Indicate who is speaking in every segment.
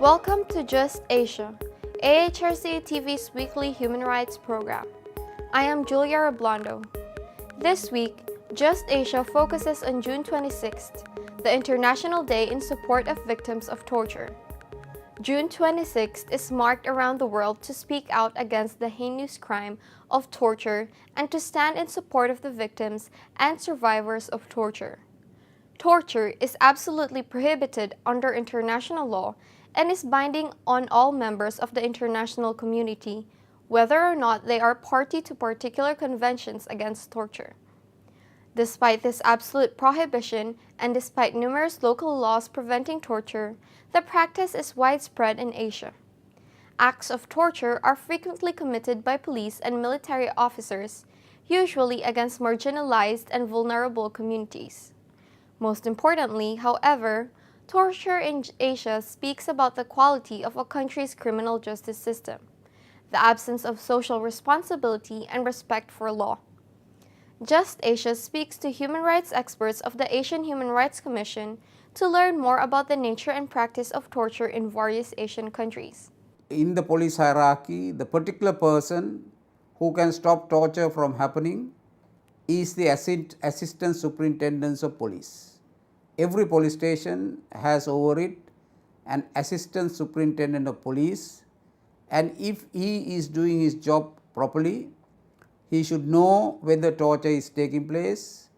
Speaker 1: Welcome to Just Asia, AHRC TV's weekly human rights program. I am Julia Roblando. This week, Just Asia focuses on June 26th, the International Day in support of victims of torture. June 26th is marked around the world to speak out against the heinous crime of torture and to stand in support of the victims and survivors of torture. Torture is absolutely prohibited under international law and is binding on all members of the international community, whether or not they are party to particular conventions against torture. Despite this absolute prohibition and despite numerous local laws preventing torture, the practice is widespread in Asia. Acts of torture are frequently committed by police and military officers, usually against marginalized and vulnerable communities. Most importantly, however, torture in Asia speaks about the quality of a country's criminal justice system, the absence of social responsibility and respect for law. Just Asia speaks to human rights experts of the Asian Human Rights Commission to learn more about the nature and practice of torture in various Asian countries.
Speaker 2: In the police hierarchy, the particular person who can stop torture from happening is the assistant superintendents of police. Every police station has over it an assistant superintendent of police, and if he is doing his job properly, he should know whether torture is taking place,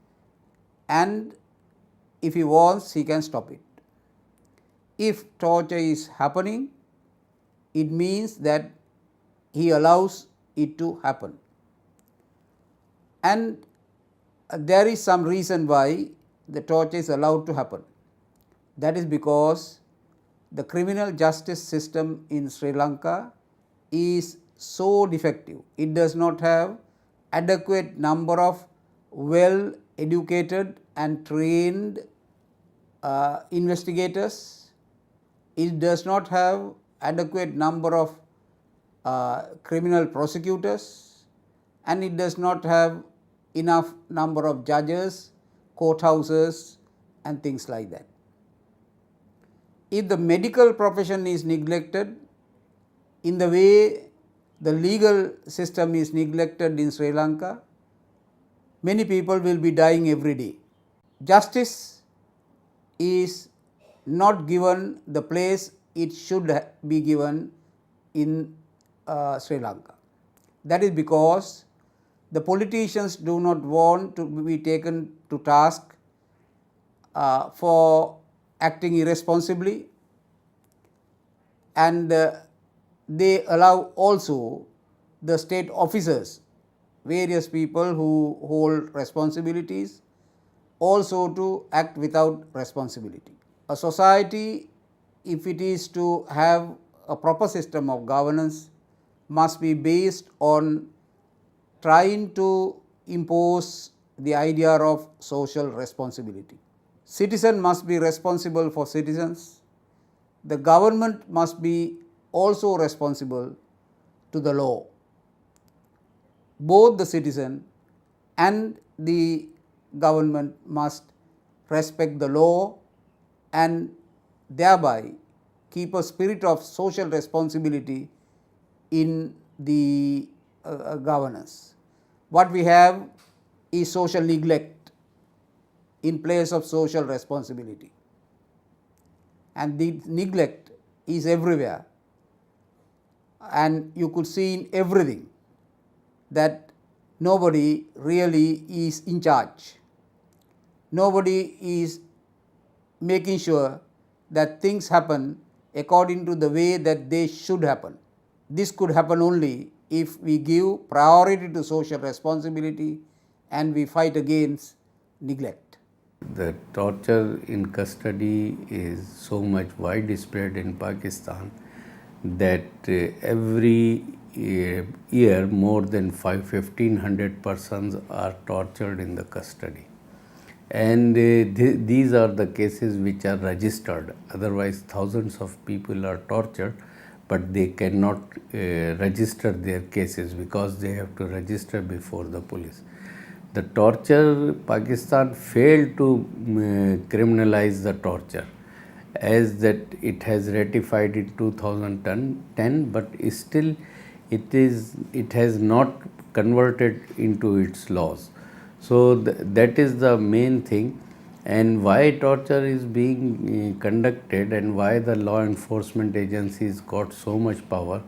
Speaker 2: and if he wants, he can stop it. If torture is happening, it means that he allows it to happen. And there is some reason why the torture is allowed to happen. That is because the criminal justice system in Sri Lanka is so defective. It does not have adequate number of well educated and trained investigators. It does not have adequate number of criminal prosecutors, and it does not have enough number of judges, courthouses and things like that. If the medical profession is neglected in the way the legal system is neglected in Sri Lanka, many people will be dying every day. Justice is not given the place it should be given in Sri Lanka. That is because the politicians do not want to be taken to task for acting irresponsibly, and they allow also the state officers, various people who hold responsibilities, also to act without responsibility. A society, if it is to have a proper system of governance, must be based on trying to impose the idea of social responsibility. Citizen must be responsible for citizens. The government must be also responsible to the law. Both the citizen and the government must respect the law and thereby keep a spirit of social responsibility in the governance. What we have is social neglect in place of social responsibility, and the neglect is everywhere, and you could see in everything that nobody really is in charge. Nobody is making sure that things happen according to the way that they should happen. This could happen only if we give priority to social responsibility and we fight against neglect.
Speaker 3: The torture in custody is so much widespread in Pakistan that every year more than 1,500 persons are tortured in the custody. And these are the cases which are registered. Otherwise, thousands of people are tortured, but they cannot register their cases because they have to register before the police. The torture, Pakistan failed to criminalize the torture, as that it has ratified in 2010, but still it has not converted into its laws. So that is the main thing, and why torture is being conducted and why the law enforcement agencies got so much power,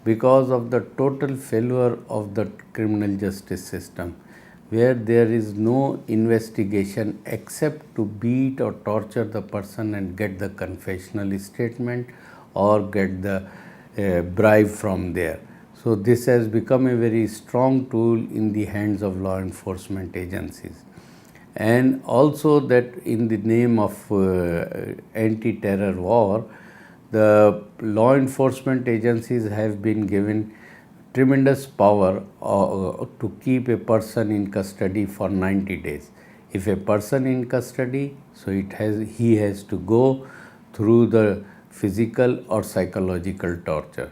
Speaker 3: because of the total failure of the criminal justice system, where there is no investigation except to beat or torture the person and get the confessional statement or get the bribe from there. So this has become a very strong tool in the hands of law enforcement agencies. And also that in the name of anti-terror war, the law enforcement agencies have been given tremendous power to keep a person in custody for 90 days. If a person in custody, so he has to go through the physical or psychological torture,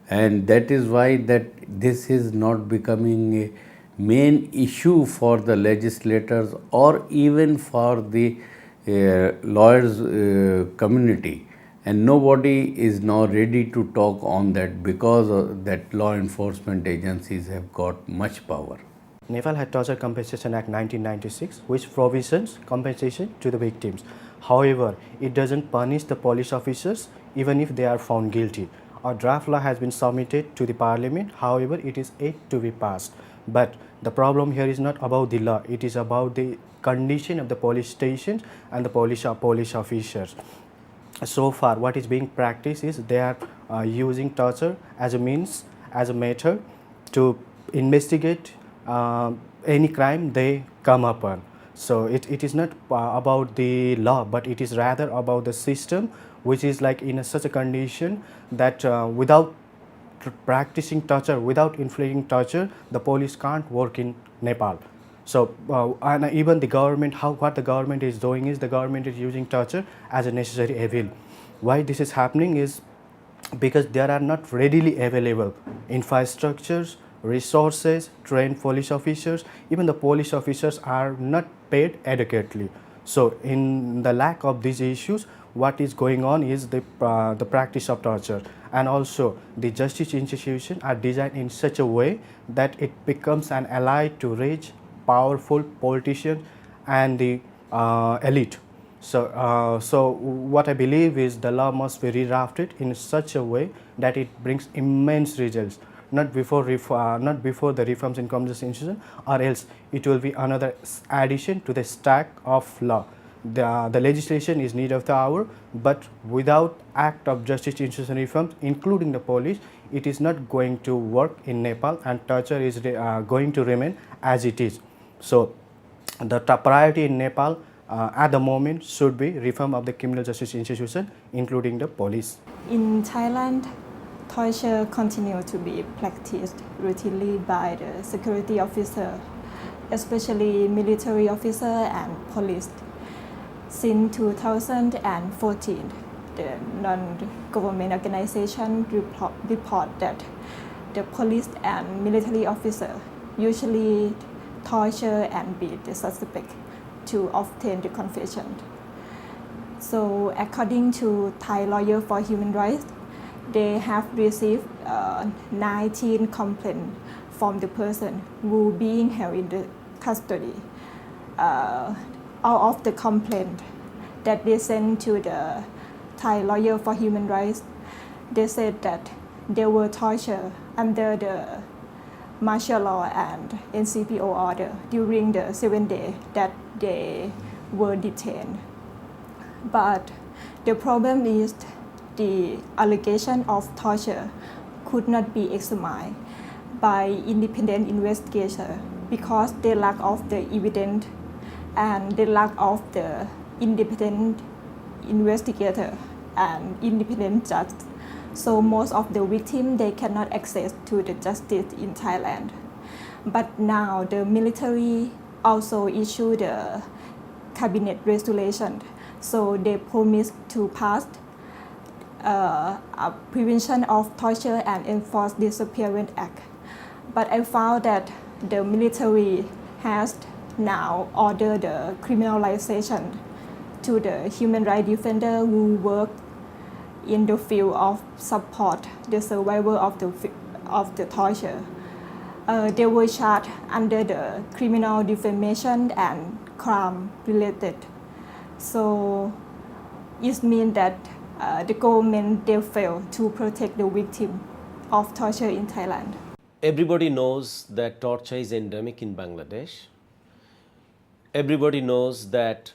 Speaker 3: and that is why that this is not becoming a main issue for the legislators or even for the lawyers community, and nobody is now ready to talk on that because that law enforcement agencies have got much power.
Speaker 4: Nepal had Torture Compensation Act 1996, which provisions compensation to the victims. However, it doesn't punish the police officers even if they are found guilty. A draft law has been submitted to the parliament, however, it is yet to be passed. But the problem here is not about the law, it is about the condition of the police stations and the police officers. So far, what is being practiced is they are using torture as a means, as a method to investigate any crime they come upon. So it is not about the law, but it is rather about the system, which is like in such a condition that without practicing torture, without inflicting torture, the police can't work in Nepal. So and even the government, what the government is doing is the government is using torture as a necessary evil. Why this is happening is because there are not readily available infrastructures, resources, trained police officers. Even the police officers are not paid adequately. So in the lack of these issues, what is going on is the practice of torture, and also the justice institutions are designed in such a way that it becomes an ally to rich, powerful politicians and the elite. So what I believe is the law must be redrafted in such a way that it brings immense results, not before the reforms in compensation institution, or else it will be another addition to the stack of law. The legislation is need of the hour, but without act of justice institution reforms, including the police, it is not going to work in Nepal, and torture is going to remain as it is. So the top priority in Nepal at the moment should be reform of the criminal justice institution, including the police.
Speaker 5: In Thailand, torture continues to be practiced routinely by the security officer, especially military officer and police. Since 2014, the non-government organization report that the police and military officer usually torture and beat the suspect to obtain the confession. So according to Thai Lawyer for Human Rights, they have received 19 complaints from the person who being held in the custody. All of the complaints that they sent to the Thai Lawyer for Human Rights, they said that they were tortured under the martial law and NCPO order during the 7 days that they were detained. But the problem is the allegation of torture could not be examined by independent investigator because they lack of the evidence and the lack of the independent investigator and independent judge. So most of the victims, they cannot access to the justice in Thailand. But now the military also issued a cabinet resolution. So they promised to pass a Prevention of Torture and Enforced Disappearance Act. But I found that the military has now ordered the criminalization to the human rights defender who work in the field of support the survivor of the torture. They were charged under the criminal defamation and crime related. So it means that the government they fail to protect the victim of torture in Thailand.
Speaker 6: Everybody knows that torture is endemic in Bangladesh. Everybody knows that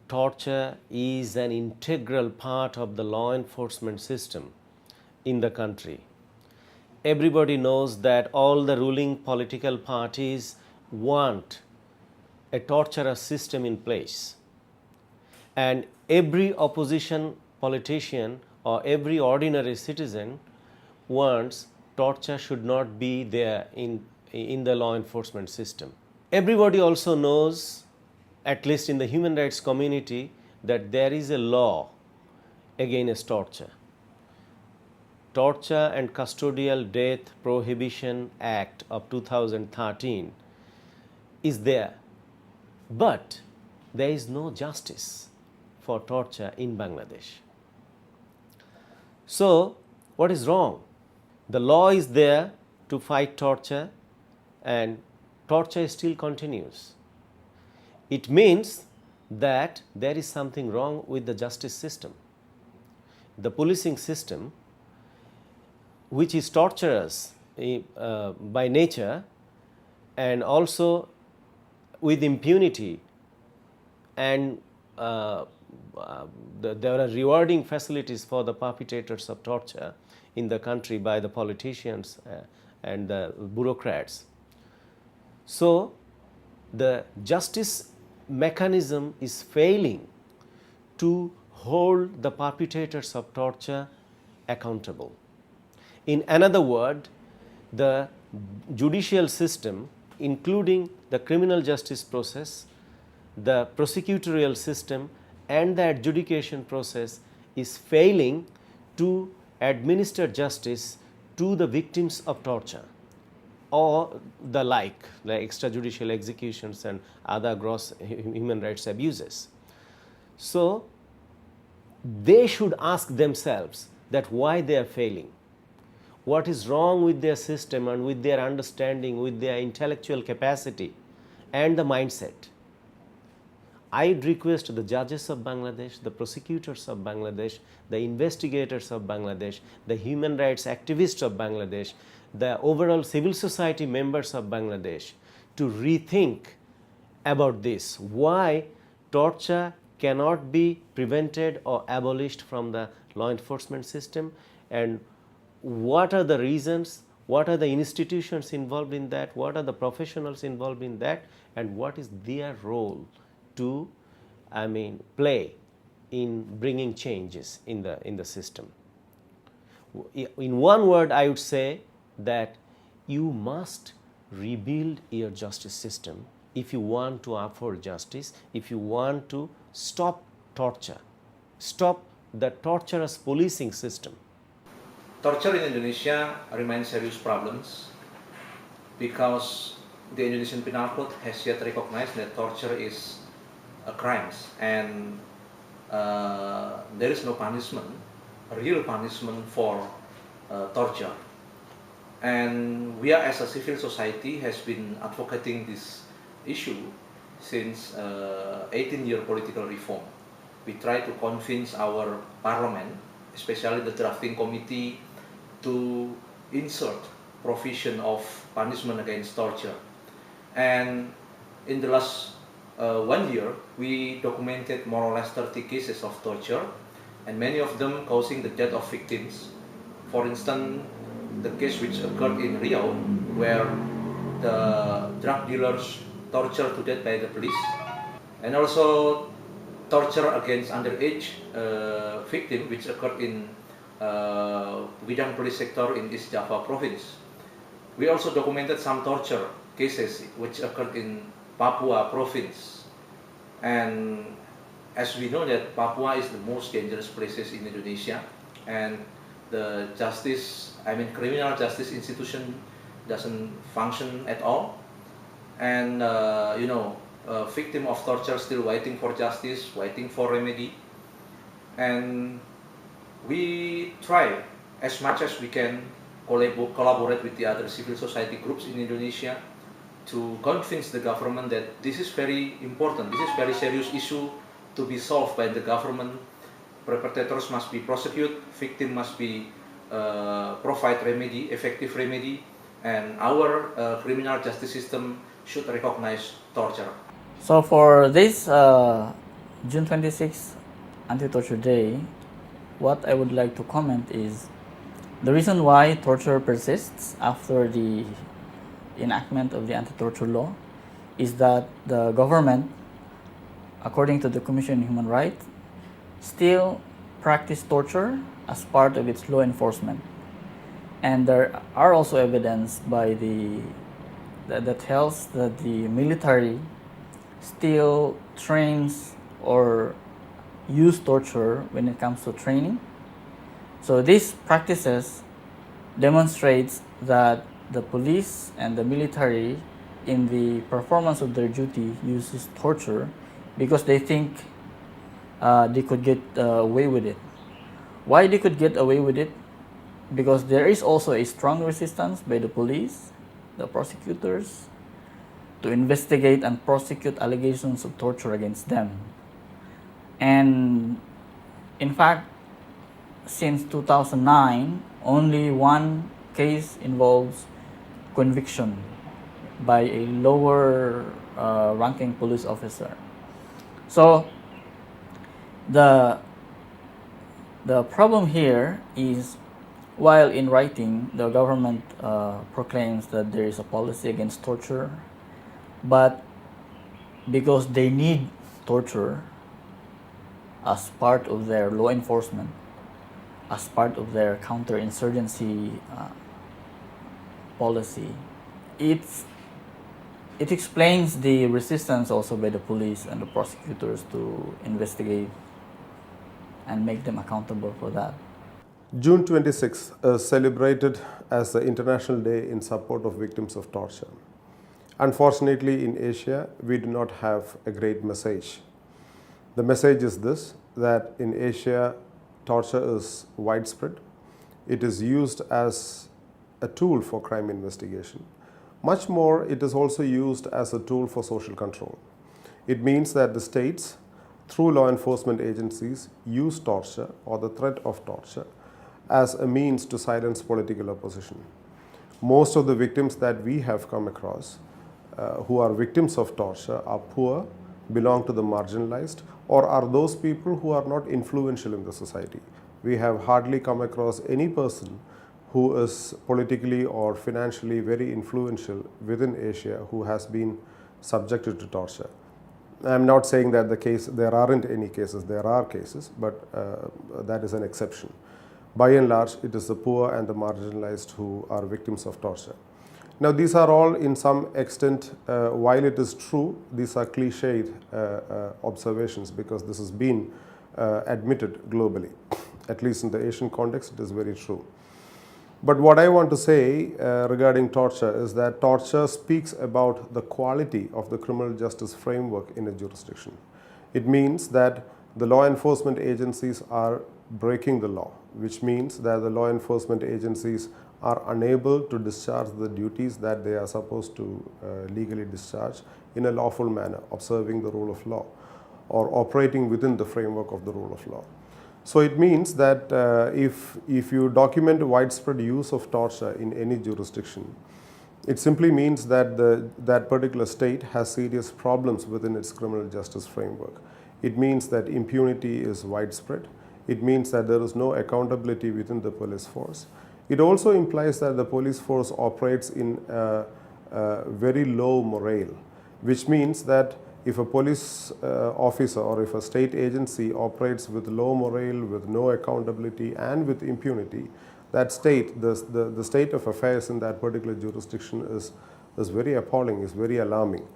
Speaker 6: torture is an integral part of the law enforcement system in the country. Everybody knows that all the ruling political parties want a torturous system in place. And every opposition politician or every ordinary citizen wants torture should not be there in the law enforcement system. Everybody also knows, at least in the human rights community, that there is a law against torture. Torture and Custodial Death Prohibition Act of 2013 is there, but there is no justice for torture in Bangladesh. So, what is wrong? The law is there to fight torture, and torture still continues. It means that there is something wrong with the justice system. The policing system, which is torturous by nature and also with impunity, and there are rewarding facilities for the perpetrators of torture in the country by the politicians and the bureaucrats. So, the justice mechanism is failing to hold the perpetrators of torture accountable. In another word, the judicial system, including the criminal justice process, the prosecutorial system and the adjudication process, is failing to administer justice to the victims of torture or the like extrajudicial executions and other gross human rights abuses. So, they should ask themselves that why they are failing. What is wrong with their system and with their understanding, with their intellectual capacity and the mindset. I would request the judges of Bangladesh, the prosecutors of Bangladesh, the investigators of Bangladesh, the human rights activists of Bangladesh, the overall civil society members of Bangladesh to rethink about this. Why torture cannot be prevented or abolished from the law enforcement system, and what are the reasons, what are the institutions involved in that, what are the professionals involved in that, and what is their role to play in bringing changes in the system. In one word, I would say that you must rebuild your justice system if you want to uphold justice, if you want to stop torture, stop the torturous policing system.
Speaker 7: Torture in Indonesia remains serious problems because the Indonesian Penal Code has yet recognized that torture is a crime, and there is no punishment, real punishment for torture. And we are, as a civil society, has been advocating this issue since 18-year political reform. We try to convince our parliament, especially the drafting committee, to insert provision of punishment against torture. And in the last 1 year, we documented more or less 30 cases of torture, and many of them causing the death of victims. For instance, the case which occurred in Riau, where the drug dealers tortured to death by the police, and also torture against underage victim, which occurred in Widang police sector in East Java province. We also documented some torture cases which occurred in Papua province, and as we know that Papua is the most dangerous places in Indonesia, and the criminal justice institution doesn't function at all, and victim of torture still waiting for justice, waiting for remedy. And we try as much as we can collaborate with the other civil society groups in Indonesia to convince the government that this is very important, this is very serious issue to be solved by the government. Perpetrators must be prosecuted, victim must be provide remedy, effective remedy, and our criminal justice system should recognize torture.
Speaker 8: So for this June 26th Anti-Torture Day, what I would like to comment is the reason why torture persists after the enactment of the anti-torture law is that the government, according to the Commission on Human Rights, still practice torture as part of its law enforcement. And there are also evidence by that tells that the military still trains or use torture when it comes to training. So these practices demonstrates that the police and the military in the performance of their duty uses torture because they think they could get away with it. Why they could get away with it? Because there is also a strong resistance by the police, the prosecutors, to investigate and prosecute allegations of torture against them. And in fact, since 2009, only one case involves conviction by a lower ranking police officer. So the problem here is, while in writing the government proclaims that there is a policy against torture, but because they need torture as part of their law enforcement, as part of their counterinsurgency policy, it explains the resistance also by the police and the prosecutors to investigate and make them accountable for that.
Speaker 9: June 26 is celebrated as the International Day in support of victims of torture. Unfortunately, in Asia, we do not have a great message. The message is this, that in Asia, torture is widespread. It is used as a tool for crime investigation. Much more, it is also used as a tool for social control. It means that the states, through law enforcement agencies, use torture or the threat of torture as a means to silence political opposition. Most of the victims that we have come across who are victims of torture are poor, belong to the marginalized, or are those people who are not influential in the society. We have hardly come across any person who is politically or financially very influential within Asia who has been subjected to torture. I'm not saying that there aren't any cases, there are cases, but that is an exception. By and large, it is the poor and the marginalized who are victims of torture. Now, these are all, in some extent, while it is true, these are cliched observations because this has been admitted globally. At least in the Asian context, it is very true. But what I want to say regarding torture is that torture speaks about the quality of the criminal justice framework in a jurisdiction. It means that the law enforcement agencies are breaking the law, which means that the law enforcement agencies are unable to discharge the duties that they are supposed to legally discharge in a lawful manner, observing the rule of law or operating within the framework of the rule of law. So it means that if you document widespread use of torture in any jurisdiction, it simply means that that particular state has serious problems within its criminal justice framework. It means that impunity is widespread. It means that there is no accountability within the police force. It also implies that the police force operates in very low morale, which means that if a police officer or if a state agency operates with low morale, with no accountability and with impunity, that state, the state of affairs in that particular jurisdiction is very appalling, is very alarming.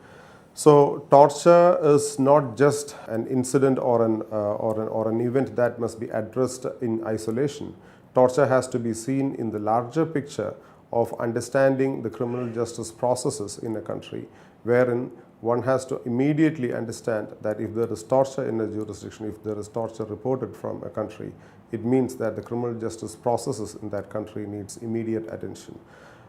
Speaker 9: So torture is not just an incident or an event that must be addressed in isolation. Torture has to be seen in the larger picture of understanding the criminal justice processes in a country, wherein one has to immediately understand that if there is torture in a jurisdiction, if there is torture reported from a country, it means that the criminal justice processes in that country needs immediate attention.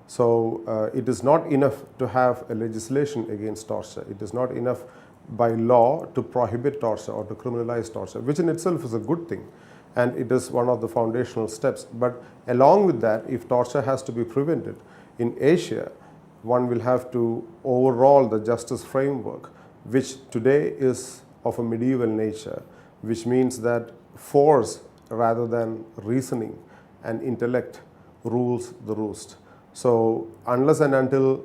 Speaker 9: So it is not enough to have a legislation against torture. It is not enough by law to prohibit torture or to criminalize torture, which in itself is a good thing, and it is one of the foundational steps. But along with that, if torture has to be prevented in Asia, one will have to overhaul the justice framework, which today is of a medieval nature, which means that force rather than reasoning and intellect rules the roost. So unless and until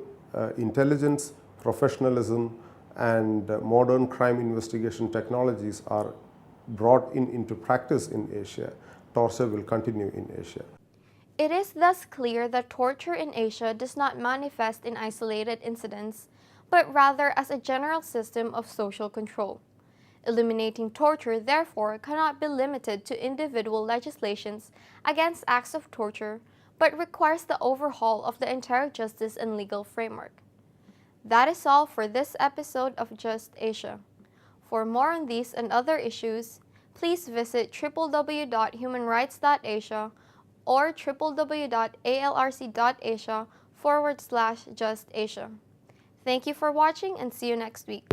Speaker 9: intelligence, professionalism, and modern crime investigation technologies are brought into practice in Asia, torture will continue in Asia.
Speaker 1: It is thus clear that torture in Asia does not manifest in isolated incidents, but rather as a general system of social control. Eliminating torture, therefore, cannot be limited to individual legislations against acts of torture, but requires the overhaul of the entire justice and legal framework. That is all for this episode of Just Asia. For more on these and other issues, please visit www.humanrights.asia or www.alrc.asia/justasia. Thank you for watching and see you next week.